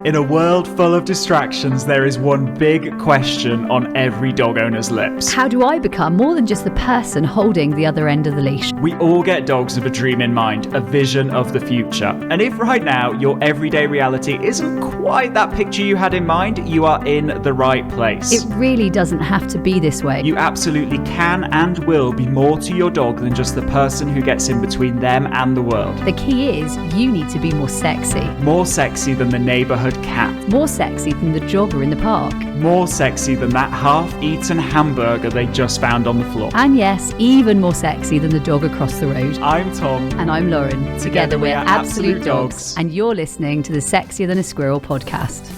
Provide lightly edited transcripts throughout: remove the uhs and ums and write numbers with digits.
In a world full of distractions, there is one big question on every dog owner's lips. How do I become more than just the person holding the other end of the leash? We all get dogs with a dream in mind, a vision of the future. And if right now your everyday reality isn't quite that picture you had in mind, you are in the right place. It really doesn't have to be this way. You absolutely can and will be more to your dog than just the person who gets in between them and the world. The key is you need to be more sexy. More sexy than the neighbourhood cat. More sexy than the jogger in the park. More sexy than that half-eaten hamburger they just found on the floor. And yes, even more sexy than the dog across the road. I'm Tom. And I'm Lauren. Together we're Absolute Dogs. And you're listening to the Sexier Than a Squirrel podcast.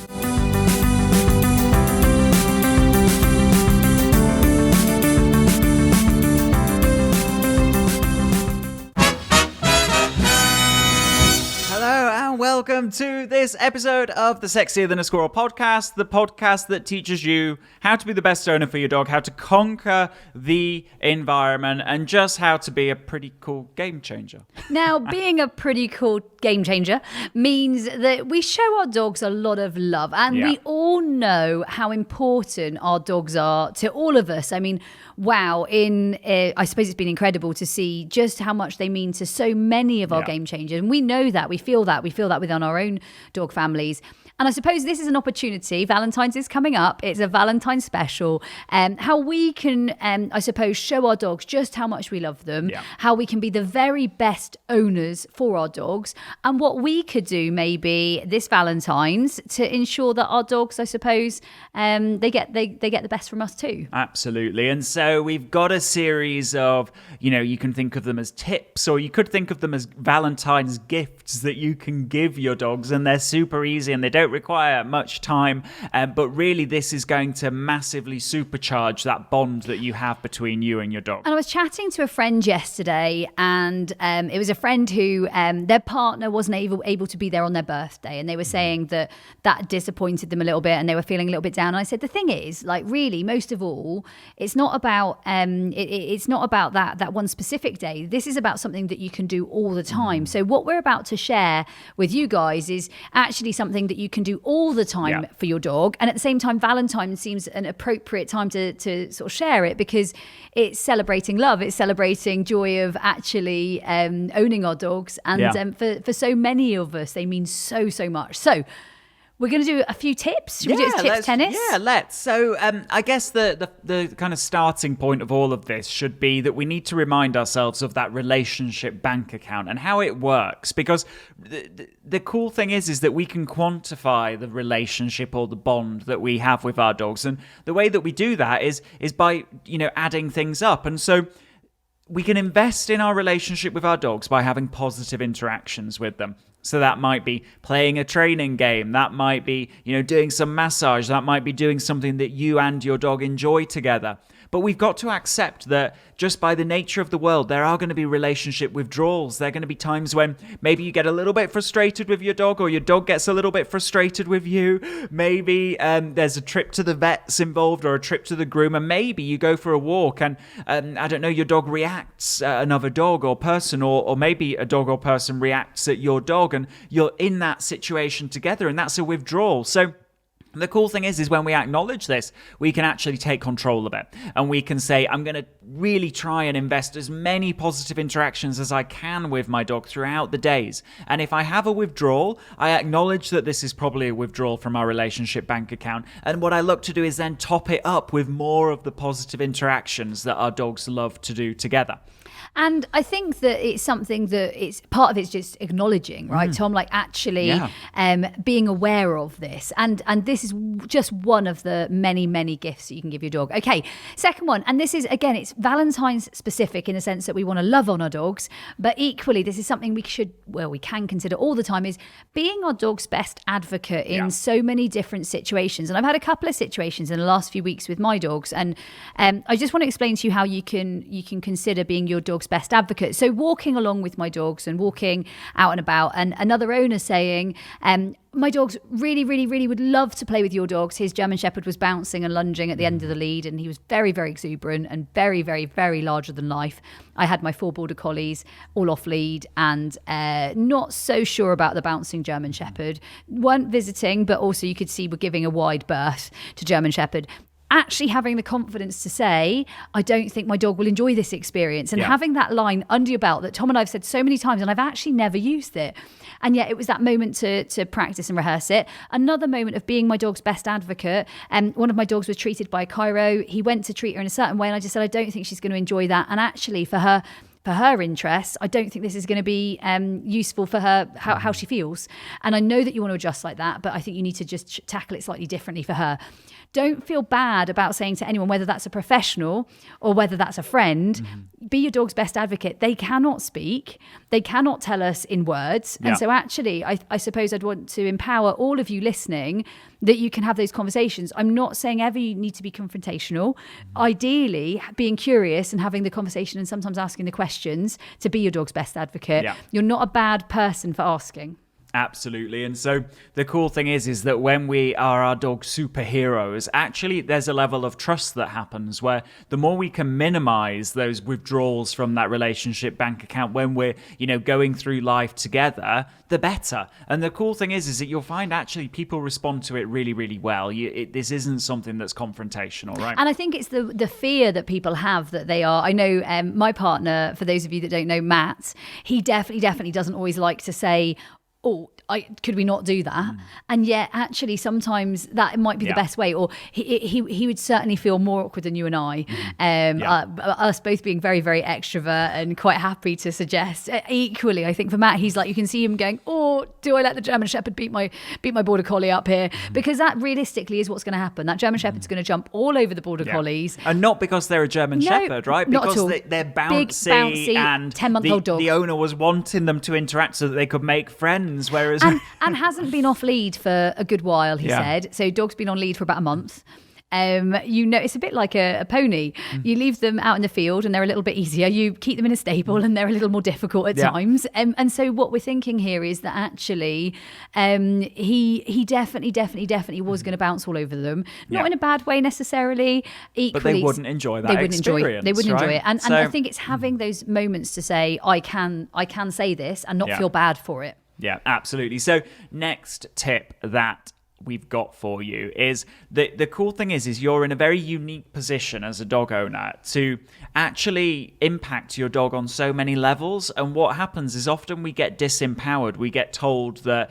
Welcome to this episode of the Sexier Than a Squirrel podcast, the podcast that teaches you how to be the best owner for your dog, how to conquer the environment, and just how to be a pretty cool game changer. Now, being a pretty cool game changer means that we show our dogs a lot of love, and we all know how important our dogs are to all of us. I mean, wow, I suppose it's been incredible to see just how much they mean to so many of our game changers. And we know that, we feel that within our own dog families. And I suppose this is an opportunity. Valentine's is coming up. It's a Valentine special. How we can, I suppose, show our dogs just how much we love them, how we can be the very best owners for our dogs, and what we could do maybe this Valentine's to ensure that our dogs, I suppose, they get the best from us too. Absolutely. And so we've got a series of, you can think of them as tips, or you could think of them as Valentine's gifts that you can give your dogs, and they're super easy and they don't require much time, but really this is going to massively supercharge that bond that you have between you and your dog. And I was chatting to a friend yesterday, and it was a friend who their partner wasn't able to be there on their birthday, and they were saying that disappointed them a little bit and they were feeling a little bit down. And I said, the thing is, like, really, most of all, it's not about it's not about that one specific day. This is about something that you can do all the time. So what we're about to share with you guys is actually something that you can do all the time for your dog. And at the same time, Valentine seems an appropriate time to sort of share it, because it's celebrating love. It's celebrating joy of actually owning our dogs. And for so many of us, they mean so much. So we're going to do a few tips. Should we do tips tennis? Yeah, let's. So I guess the kind of starting point of all of this should be that we need to remind ourselves of that relationship bank account and how it works. Because the cool thing is that we can quantify the relationship or the bond that we have with our dogs. And the way that we do that is by, adding things up. And so we can invest in our relationship with our dogs by having positive interactions with them. So that might be playing a training game. That might be, doing some massage. That might be doing something that you and your dog enjoy together. But we've got to accept that just by the nature of the world, there are going to be relationship withdrawals. There are going to be times when maybe you get a little bit frustrated with your dog, or your dog gets a little bit frustrated with you. Maybe there's a trip to the vets involved, or a trip to the groomer. Maybe you go for a walk and, I don't know, your dog reacts at another dog or person, or maybe a dog or person reacts at your dog, and you're in that situation together, and that's a withdrawal. So the cool thing is when we acknowledge this, we can actually take control of it. And we can say, I'm going to really try and invest as many positive interactions as I can with my dog throughout the days. And if I have a withdrawal, I acknowledge that this is probably a withdrawal from our relationship bank account. And what I look to do is then top it up with more of the positive interactions that our dogs love to do together. And I think that it's something that it's part of it's just acknowledging, right, Tom? Like actually being aware of this. And this is just one of the many gifts that you can give your dog. Okay, second one. And this is, again, it's Valentine's specific in the sense that we want to love on our dogs. But equally, this is something we can consider all the time, is being our dog's best advocate in so many different situations. And I've had a couple of situations in the last few weeks with my dogs. And I just want to explain to you how you can consider being your dog's best advocate. So walking along with my dogs and walking out and about, and another owner saying, my dogs really, really, really would love to play with your dogs. His German Shepherd was bouncing and lunging at the end of the lead, and he was very, very exuberant and very, very, very larger than life. I had my 4 Border Collies all off lead and not so sure about the bouncing German Shepherd. Weren't visiting, but also you could see we're giving a wide berth to German Shepherd. Actually having the confidence to say, I don't think my dog will enjoy this experience. And having that line under your belt that Tom and I have said so many times, and I've actually never used it. And yet it was that moment to practice and rehearse it. Another moment of being my dog's best advocate. One of my dogs was treated by a chiro. He went to treat her in a certain way. And I just said, I don't think she's going to enjoy that. And actually for her interests, I don't think this is going to be useful for her, how she feels. And I know that you want to adjust like that, but I think you need to just tackle it slightly differently for her. Don't feel bad about saying to anyone, whether that's a professional or whether that's a friend, be your dog's best advocate. They cannot speak. They cannot tell us in words. And so actually, I suppose I'd want to empower all of you listening that you can have those conversations. I'm not saying ever you need to be confrontational. Ideally, being curious and having the conversation and sometimes asking the questions to be your dog's best advocate. Yeah. You're not a bad person for asking. Absolutely. And so the cool thing is that when we are our dog's superheroes, actually there's a level of trust that happens where the more we can minimize those withdrawals from that relationship bank account when we're, going through life together, the better. And the cool thing is that you'll find actually people respond to it really, really well. This isn't something that's confrontational, right? And I think it's the fear that people have that they are. I know my partner, for those of you that don't know, Matt, he definitely doesn't always like to say, oh, could we not do that? And yet, actually, sometimes that might be the best way. Or he would certainly feel more awkward than you and I. Us both being very, very extrovert and quite happy to suggest. Equally, I think for Matt, he's like, you can see him going, oh, do I let the German Shepherd beat my Border Collie up here? Because that realistically is what's going to happen. That German Shepherd's going to jump all over the Border Collies. And not because they're a German Shepherd, right? Because they're bouncy, bouncy and 10-month-old dog. The owner was wanting them to interact so that they could make friends, whereas... And hasn't been off lead for a good while, he said. So dog's been on lead for about a month. It's a bit like a pony. You leave them out in the field and they're a little bit easier. You keep them in a stable and they're a little more difficult at times. And so what we're thinking here is that actually he definitely was going to bounce all over them. Not in a bad way necessarily. Equally, but they wouldn't enjoy that experience. They wouldn't enjoy it. And I think it's having those moments to say, I can say this and not feel bad for it. Yeah, absolutely. So next tip that we've got for you is the cool thing is you're in a very unique position as a dog owner to actually impact your dog on so many levels. And what happens is often we get disempowered. We get told that,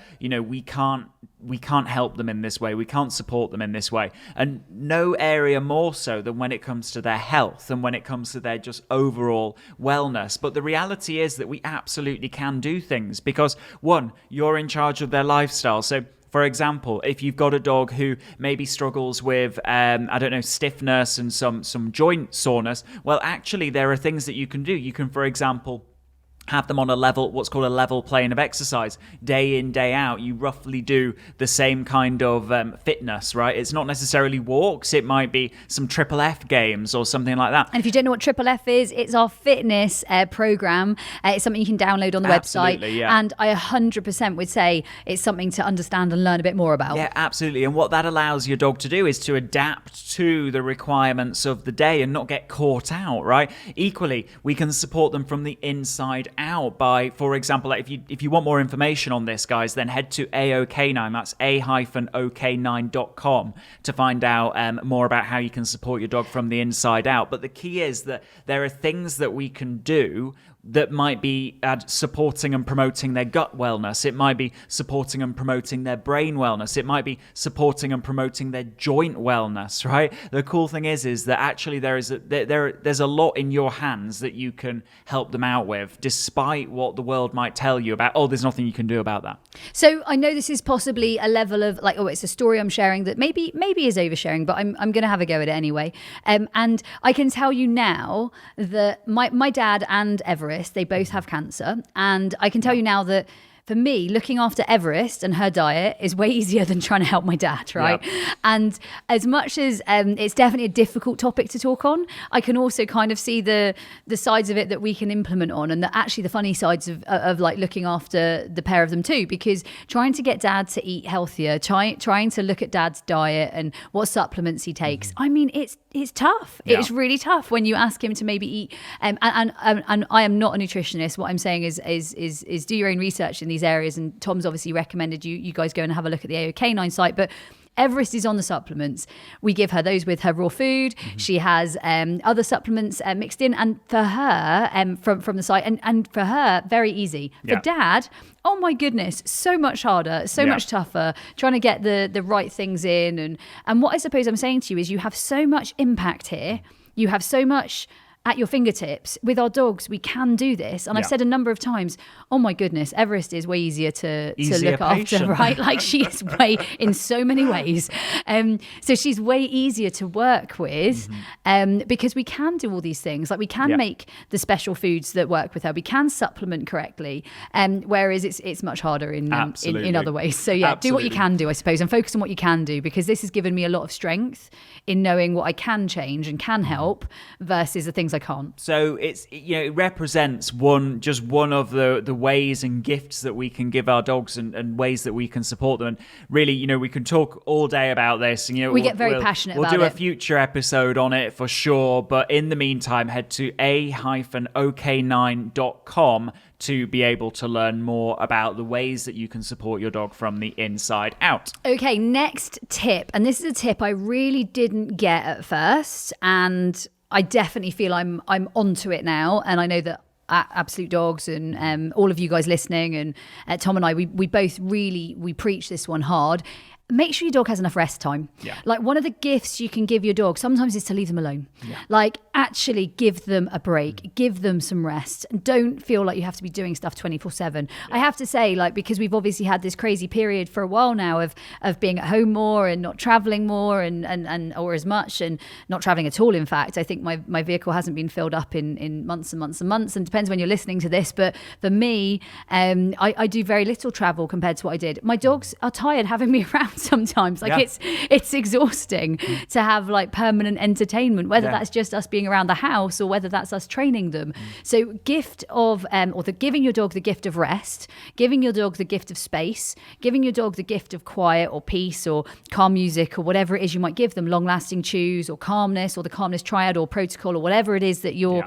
we can't help them in this way. We can't support them in this way. And no area more so than when it comes to their health and when it comes to their just overall wellness. But the reality is that we absolutely can do things because, one, you're in charge of their lifestyle. So, for example, if you've got a dog who maybe struggles with, stiffness and some joint soreness, well, actually, there are things that you can do. You can, for example, have them on what's called a level plane of exercise. Day in, day out, you roughly do the same kind of fitness, right? It's not necessarily walks. It might be some Triple F games or something like that. And if you don't know what Triple F is, it's our fitness program. It's something you can download on the website. Yeah. And I 100% would say it's something to understand and learn a bit more about. Yeah, absolutely. And what that allows your dog to do is to adapt to the requirements of the day and not get caught out, right? Equally, we can support them from the inside out by, for example, if you want more information on this, guys, then head to AO Canine. That's a-ok9.com to find out more about how you can support your dog from the inside out. But the key is that there are things that we can do that might be supporting and promoting their gut wellness. It might be supporting and promoting their brain wellness. It might be supporting and promoting their joint wellness, right? The cool thing is that actually there's a lot in your hands that you can help them out with, despite what the world might tell you about, there's nothing you can do about that. So I know this is possibly a level of it's a story I'm sharing that maybe is oversharing, but I'm going to have a go at it anyway. And I can tell you now that my dad and Everest, they both have cancer. And I can tell you now that for me, looking after Everest and her diet is way easier than trying to help my dad, right? Yeah. And as much as it's definitely a difficult topic to talk on, I can also kind of see the sides of it that we can implement on, and actually the funny sides of like looking after the pair of them too, because trying to get dad to eat healthier, trying to look at dad's diet and what supplements he takes. I mean, it's tough. Yeah. It's really tough when you ask him to maybe eat. And I am not a nutritionist. What I'm saying is do your own research in these areas. And Tom's obviously recommended you guys go and have a look at the AO Canine site, but Everest is on the supplements. We give her those with her raw food. Mm-hmm. She has other supplements mixed in, and for her from the site, and for her, very easy. For dad, oh my goodness, so much harder, so much tougher, trying to get the right things in. And what I suppose I'm saying to you is you have so much impact here. You have so much at your fingertips. With our dogs, we can do this. And I've said a number of times, oh my goodness, Everest is way easier to look after, right? Like she is way, in so many ways. So she's way easier to work with because we can do all these things. Like we can make the special foods that work with her. We can supplement correctly. Whereas it's much harder in other ways. So do what you can do, I suppose, and focus on what you can do, because this has given me a lot of strength in knowing what I can change and can help versus the things I can't. So it represents one of the ways and gifts that we can give our dogs and ways that we can support them. And really, we can talk all day about this. And, we get very passionate about it. We'll do a future episode on it for sure. But in the meantime, head to a-ok9.com to be able to learn more about the ways that you can support your dog from the inside out. Okay, next tip. And this is a tip I really didn't get at first. And I definitely feel I'm onto it now. And I know that Absolute Dogs and all of you guys listening and Tom and I, we both we preach this one hard. Make sure your dog has enough rest time. Yeah. Like one of the gifts you can give your dog sometimes is to leave them alone. Yeah. Like actually give them a break, give them some rest, and don't feel like you have to be doing stuff 24/7. I have to say, like, because we've obviously had this crazy period for a while now of being at home more and not traveling more and or as much, and not traveling at all. In fact, I think my vehicle hasn't been filled up in months and months and months, and it depends when you're listening to this. But for me, I do very little travel compared to what I did. My dogs are tired having me around sometimes. Like it's exhausting to have like permanent entertainment, whether that's just us being around the house or whether that's us training them. So giving your dog the gift of rest, giving your dog the gift of space, giving your dog the gift of quiet or peace or calm music or whatever it is you might give them, long lasting chews or calmness or the calmness triad or protocol or whatever it is that you're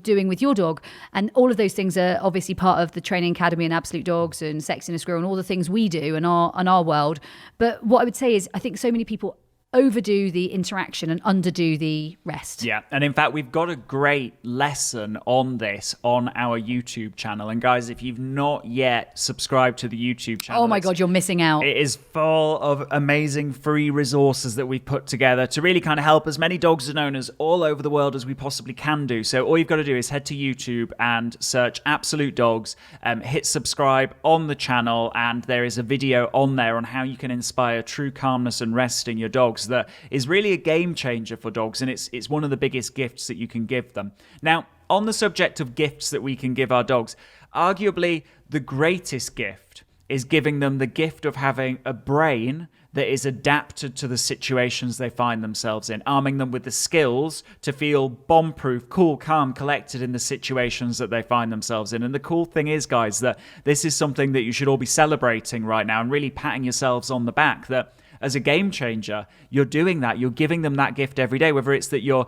doing with your dog. And all of those things are obviously part of the Training Academy and Absolute Dogs and Sex in a Squirrel and all the things we do in our world. But what I would say is I think so many people overdo the interaction and underdo the rest. Yeah, and in fact, we've got a great lesson on this on our YouTube channel. And guys, if you've not yet subscribed to the YouTube channel, oh my God, you're missing out. It is full of amazing free resources that we've put together to really kind of help as many dogs and owners all over the world as we possibly can do. So all you've got to do is head to YouTube and search Absolute Dogs, hit subscribe on the channel, and there is a video on there on how you can inspire true calmness and rest in your dogs that is really a game changer for dogs, and it's one of the biggest gifts that you can give them. Now, on the subject of gifts that we can give our dogs, arguably the greatest gift is giving them the gift of having a brain that is adapted to the situations they find themselves in, arming them with the skills to feel bomb-proof, cool, calm, collected in the situations that they find themselves in. And the cool thing is, guys, that this is something that you should all be celebrating right now and really patting yourselves on the back, that as a game changer, you're doing that. You're giving them that gift every day, whether it's that you're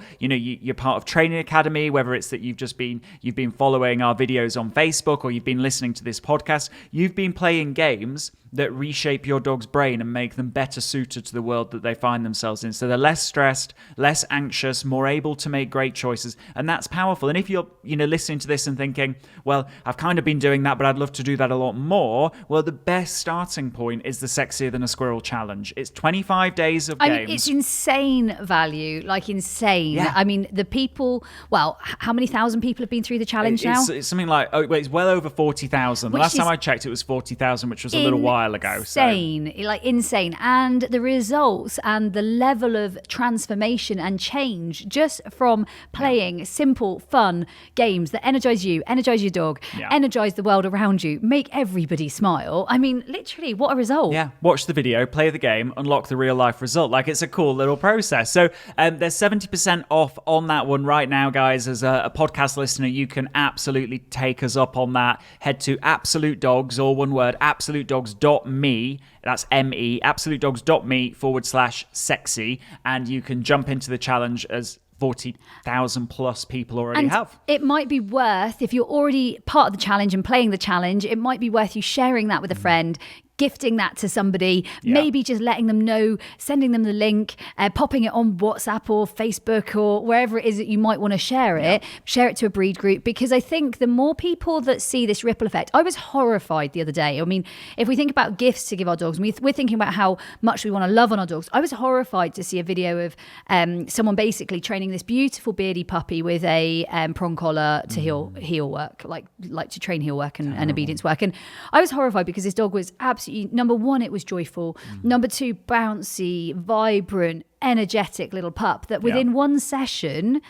part of Training Academy, whether it's that you've been following our videos on Facebook, or you've been listening to this podcast. You've been playing games that reshape your dog's brain and make them better suited to the world that they find themselves in. So they're less stressed, less anxious, more able to make great choices. And that's powerful. And if you're listening to this and thinking, well, I've kind of been doing that, but I'd love to do that a lot more. Well, the best starting point is the Sexier Than a Squirrel Challenge. It's 25 days of I games. mean, it's insane value, like insane. Yeah. I mean, the people, well, how many thousand people have been through the challenge now? It's something like, it's well over 40,000. The Which last time is I checked, it was 40,000, which was a little while ago. Insane, like insane. And the results and the level of transformation and change just from playing simple, fun games that energize you, energize your dog, energize the world around you, make everybody smile. I mean, literally, what a result. Yeah, watch the video, play the game, unlock the real life result. Like, it's a cool little process. So there's 70% off on that one right now, guys. As a podcast listener, you can absolutely take us up on that. Head to Absolute Dogs, all one word, AbsoluteDogs.me. That's M-E, AbsoluteDogs.me/sexy. And you can jump into the challenge as 40,000 plus people already have. It might be worth, if you're already part of the challenge and playing the challenge, it might be worth you sharing that with a friend, gifting that to somebody, maybe just letting them know, sending them the link, popping it on WhatsApp or Facebook or wherever it is that you might want to share it to a breed group, because I think the more people that see this ripple effect. I was horrified the other day. I mean, if we think about gifts to give our dogs, we're thinking about how much we want to love on our dogs. I was horrified to see a video of someone basically training this beautiful beardy puppy with a prong collar to heel work, like to train heel work and obedience work. And I was horrified because this dog was absolutely, number one, it was joyful. Number two, bouncy, vibrant, energetic little pup that within one session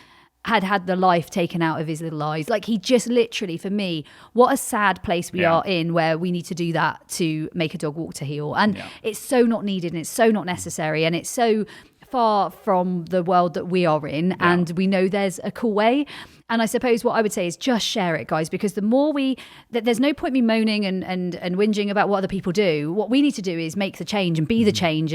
had the life taken out of his little eyes. Like, he just literally, for me, what a sad place we are in where we need to do that to make a dog walk to heel. And it's so not needed and it's so not necessary and it's so far from the world that we are in, and we know there's a cool way. And I suppose what I would say is just share it, guys, because the more there's no point me moaning and whinging about what other people do. What we need to do is make the change and be the change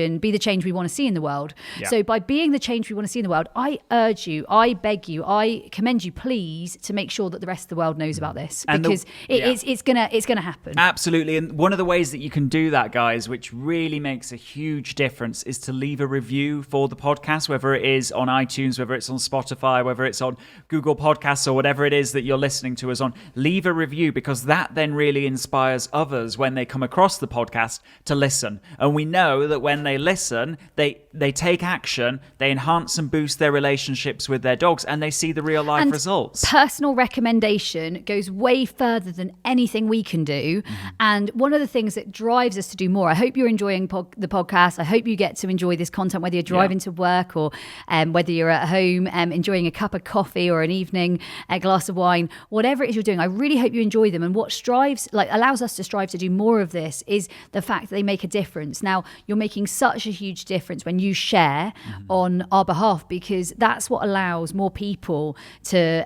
we want to see in the world. So by being the change we want to see in the world, I urge you, I beg you, I commend you, please, to make sure that the rest of the world knows about this, because it's gonna happen. Absolutely. And one of the ways that you can do that, guys, which really makes a huge difference, is to leave a review for the podcast, whether it is on iTunes, whether it's on Spotify, whether it's on Google Podcasts, or whatever it is that you're listening to us on. Leave a review, because that then really inspires others when they come across the podcast to listen. And we know that when they listen, they take action, they enhance and boost their relationships with their dogs, and they see the real life results. Personal recommendation goes way further than anything we can do. And one of the things that drives us to do more, I hope you're enjoying the podcast. I hope you get to enjoy this content, whether you're driving to work or whether you're at home enjoying a cup of coffee or an evening a glass of wine, whatever it is you're doing. I really hope you enjoy them. And what allows us to strive to do more of this is the fact that they make a difference. Now, you're making such a huge difference when you share on our behalf, because that's what allows more people to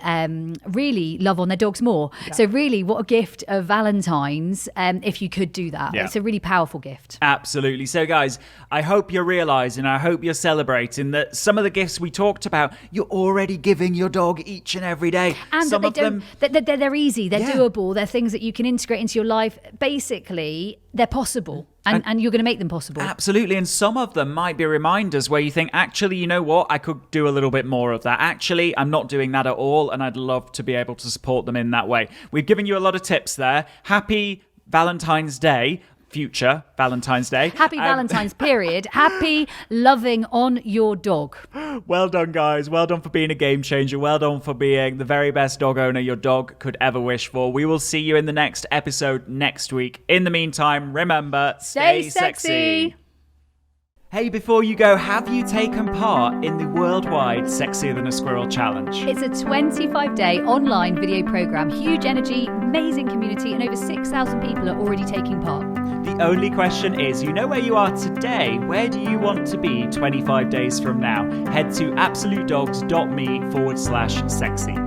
really love on their dogs more. So really, what a gift of Valentine's if you could do that. It's a really powerful gift. Absolutely. So guys, I hope you're realizing, I hope you're celebrating that some of the gifts we talked about, you're already giving your dog each and every day. And some of them, they're easy, they're doable, they're things that you can integrate into your life. Basically, they're possible. And you're going to make them possible. Absolutely. And some of them might be reminders where you think, actually, you know what? I could do a little bit more of that. Actually, I'm not doing that at all. And I'd love to be able to support them in that way. We've given you a lot of tips there. Happy Valentine's Day. Future Valentine's Day. Happy Valentine's period. Happy loving on your dog. Well done, guys. Well done for being a game changer. Well done for being the very best dog owner your dog could ever wish for. We will see you in the next episode next week. In the meantime, remember, stay sexy. Hey, before you go, have you taken part in the worldwide Sexier Than a Squirrel Challenge? It's a 25-day online video program. Huge energy, amazing community, and over 6,000 people are already taking part. The only question is, you know where you are today. Where do you want to be 25 days from now? Head to AbsoluteDogs.me/sexy.